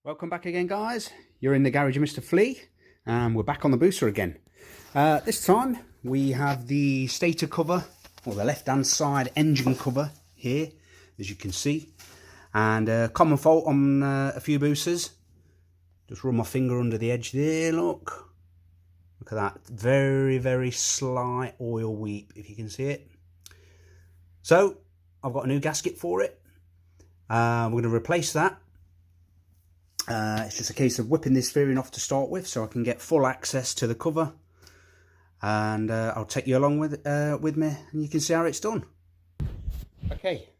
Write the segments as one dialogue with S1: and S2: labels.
S1: Welcome back again, guys. You're in the garage of Mr. Flea, and we're back on the booster again. This time we have the stator cover, or the left-hand side engine cover here, as you can see. And common fault on a few boosters. Just run my finger under the edge there, look. Look at that, very, very slight oil weep, if you can see it. So, I've got a new gasket for it. We're going to replace that. It's just a case of whipping this fairing off to start with, so I can get full access to the cover, and I'll take you along with me, and you can see how it's done. Okay,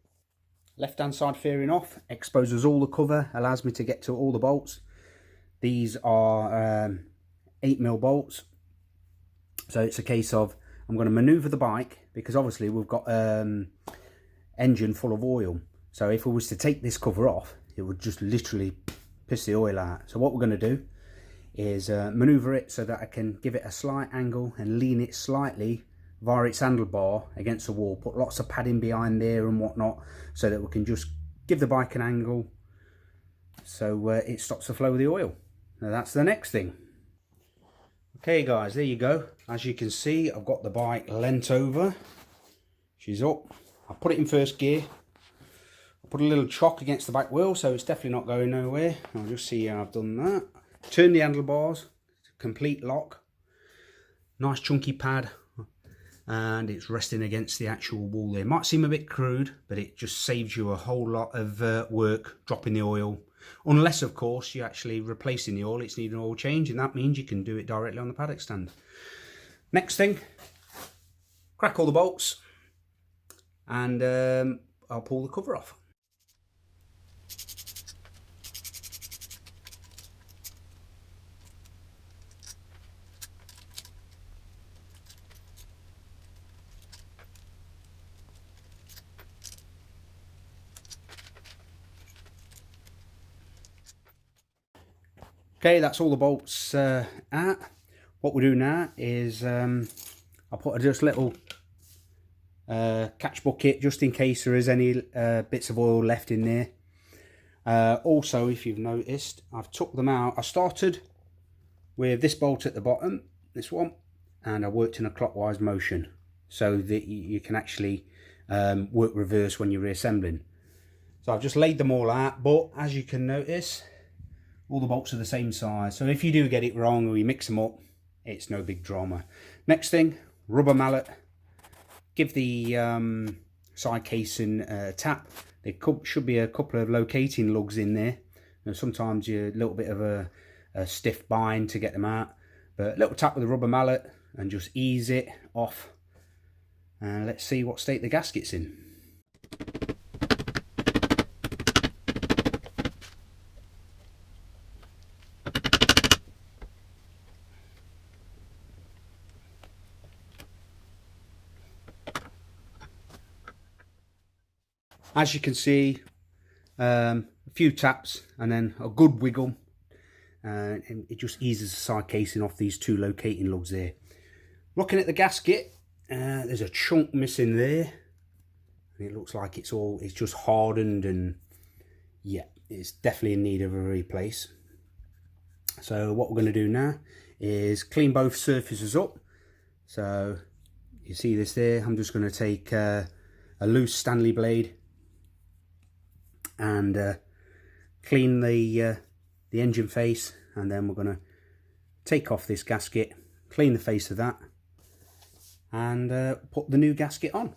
S1: left hand side fairing off, exposes all the cover, allows me to get to all the bolts. These are 8mm bolts, so it's a case of I'm going to manoeuvre the bike, because obviously we've got engine full of oil, so if we was to take this cover off, it would just literally piss the oil out. So what we're going to do is manoeuvre it so that I can give it a slight angle and lean it slightly via its handlebar against the wall, put lots of padding behind there and whatnot, so that we can just give the bike an angle so it stops the flow of the oil. Now that's the next thing. Okay guys, there you go. As you can see, I've got the bike leant over, she's up. I put it in first gear. Put a little chock against the back wheel, so it's definitely not going nowhere. I'll just see how I've done that. Turn the handlebars, complete lock. Nice chunky pad, and it's resting against the actual wall there. Might seem a bit crude, but it just saves you a whole lot of work dropping the oil. Unless, of course, you're actually replacing the oil, it's needing an oil change, and that means you can do it directly on the paddock stand. Next thing, crack all the bolts, and I'll pull the cover off. Okay, that's all the bolts out. What we'll do now is I'll put just a little catch bucket just in case there is any bits of oil left in there. Also, if you've noticed, I've took them out. I started with this bolt at the bottom, this one, and I worked in a clockwise motion so that you can actually work reverse when you're reassembling. So I've just laid them all out, but as you can notice, all the bolts are the same size, so if you do get it wrong or you mix them up, it's no big drama. Next thing, rubber mallet. Give the side casing a tap. There should be a couple of locating lugs in there. Now, sometimes you're a little bit of a stiff bind to get them out, but a little tap with the rubber mallet and just ease it off. And let's see what state the gasket's in. As you can see, a few taps and then a good wiggle, and it just eases the side casing off these two locating lugs there. Looking at the gasket, there's a chunk missing there, and it looks like it's just hardened, and yeah, it's definitely in need of a replace. So what we're going to do now is clean both surfaces up. So you see this there, I'm just going to take a loose Stanley blade and clean the engine face, and then we're going to take off this gasket, clean the face of that, and put the new gasket on.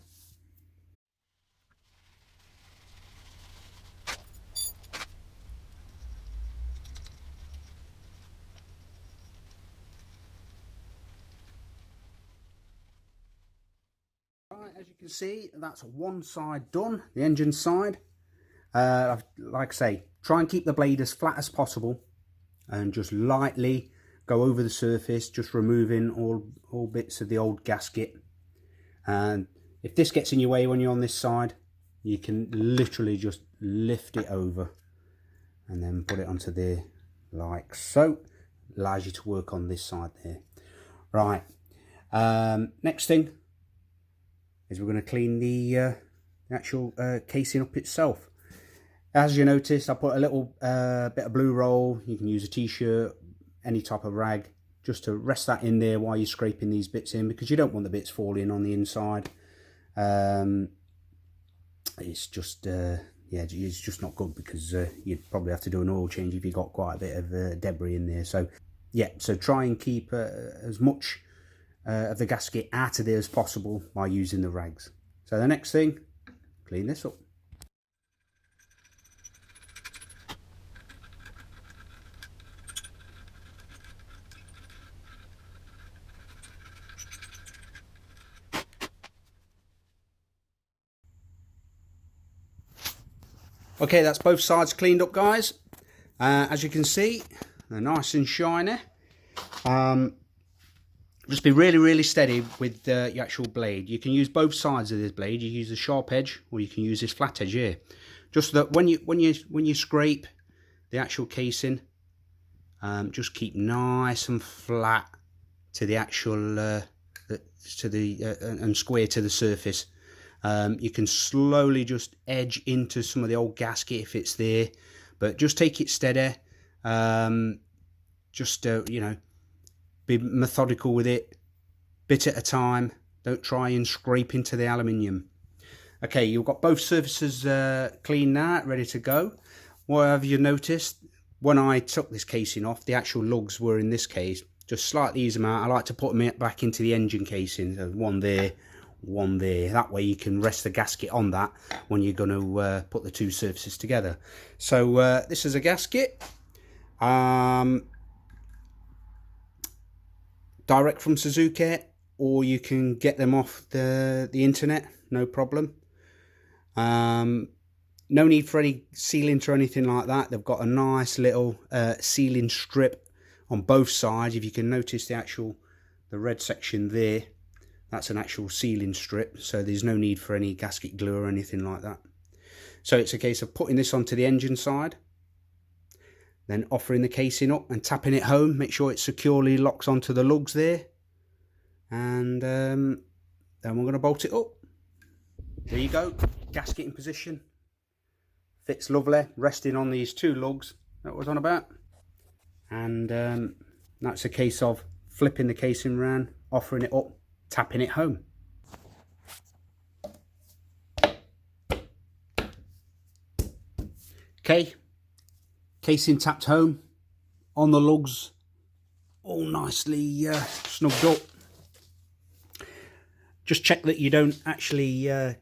S1: Right, as you can see, that's one side done, the engine side. Like I say, try and keep the blade as flat as possible and just lightly go over the surface, just removing all bits of the old gasket. And if this gets in your way when you're on this side, you can literally just lift it over and then put it onto there like so. Allows you to work on this side there. Right, next thing is we're going to clean the actual casing up itself. As you noticed, I put a little bit of blue roll. You can use a t-shirt, any type of rag, just to rest that in there while you're scraping these bits in, because you don't want the bits falling on the inside. It's just yeah, it's just not good, because you'd probably have to do an oil change if you got quite a bit of debris in there. So yeah, so try and keep as much of the gasket out of there as possible by using the rags. So the next thing, clean this up. Okay, that's both sides cleaned up, guys. As you can see, they're nice and shiny. Just be really steady with your actual blade. You can use both sides of this blade. You use the sharp edge, or you can use this flat edge here. Just so that when you scrape the actual casing, just keep nice and flat to the actual and square to the surface. You can slowly just edge into some of the old gasket if it's there, but just take it steady. Just you know, be methodical with it, bit at a time. Don't try and scrape into the aluminium. Okay, you've got both surfaces clean now, ready to go. What have you noticed? When I took this casing off, the actual lugs were in this case. Just slightly ease them out. I like to put them back into the engine casing. So one there, one there. That way you can rest the gasket on that when you're going to put the two surfaces together. So this is a gasket. Direct from Suzuki, or you can get them off the internet, no problem. No need for any sealant or anything like that. They've got a nice little sealing strip on both sides. If you can notice the red section there, that's an actual sealing strip, so there's no need for any gasket glue or anything like that. So it's a case of putting this onto the engine side, then offering the casing up and tapping it home. Make sure it securely locks onto the lugs there, and then we're going to bolt it up. There you go, gasket in position, fits lovely, resting on these two lugs that was on about. And that's a case of flipping the casing around, offering it up, tapping it home. Okay, casing tapped home, on the lugs, all nicely snugged up. Just check that you don't actually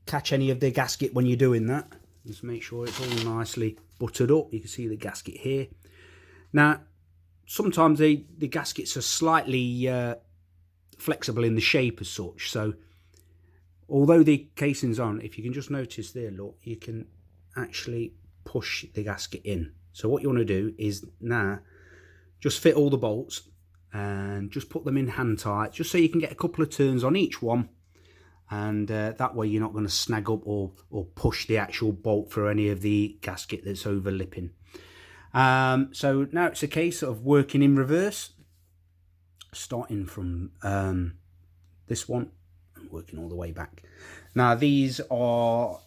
S1: catch any of the gasket when you're doing that. Just make sure it's all nicely buttered up. You can see the gasket here. Now, sometimes the gaskets are slightly flexible in the shape as such. So, although the casing's on, if you can just notice there, look, you can actually push the gasket in. So what you want to do is now just fit all the bolts and just put them in hand tight, just so you can get a couple of turns on each one, and that way you're not going to snag up or push the actual bolt through any of the gasket that's overlipping. So now it's a case of working in reverse, starting from this one and working all the way back. Now these are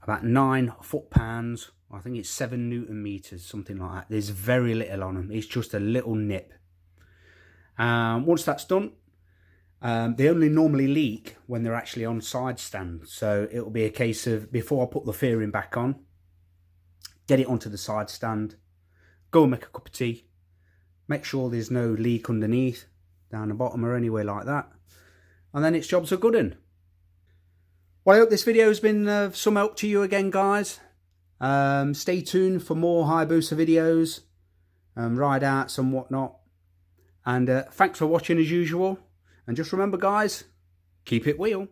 S1: about 9 foot-pounds. I think it's 7 Newton meters, something like that. There's very little on them. It's just a little nip. Once that's done, they only normally leak when they're actually on side stand. So it'll be a case of, before I put the fairing back on, get it onto the side stand, go and make a cup of tea, make sure there's no leak underneath, down the bottom or anywhere like that, and then its job's a good one. Well, I hope this video has been of some help to you again, guys. Stay tuned for more Hayabusa videos, ride outs and whatnot. And thanks for watching as usual. And just remember, guys, keep it wheel.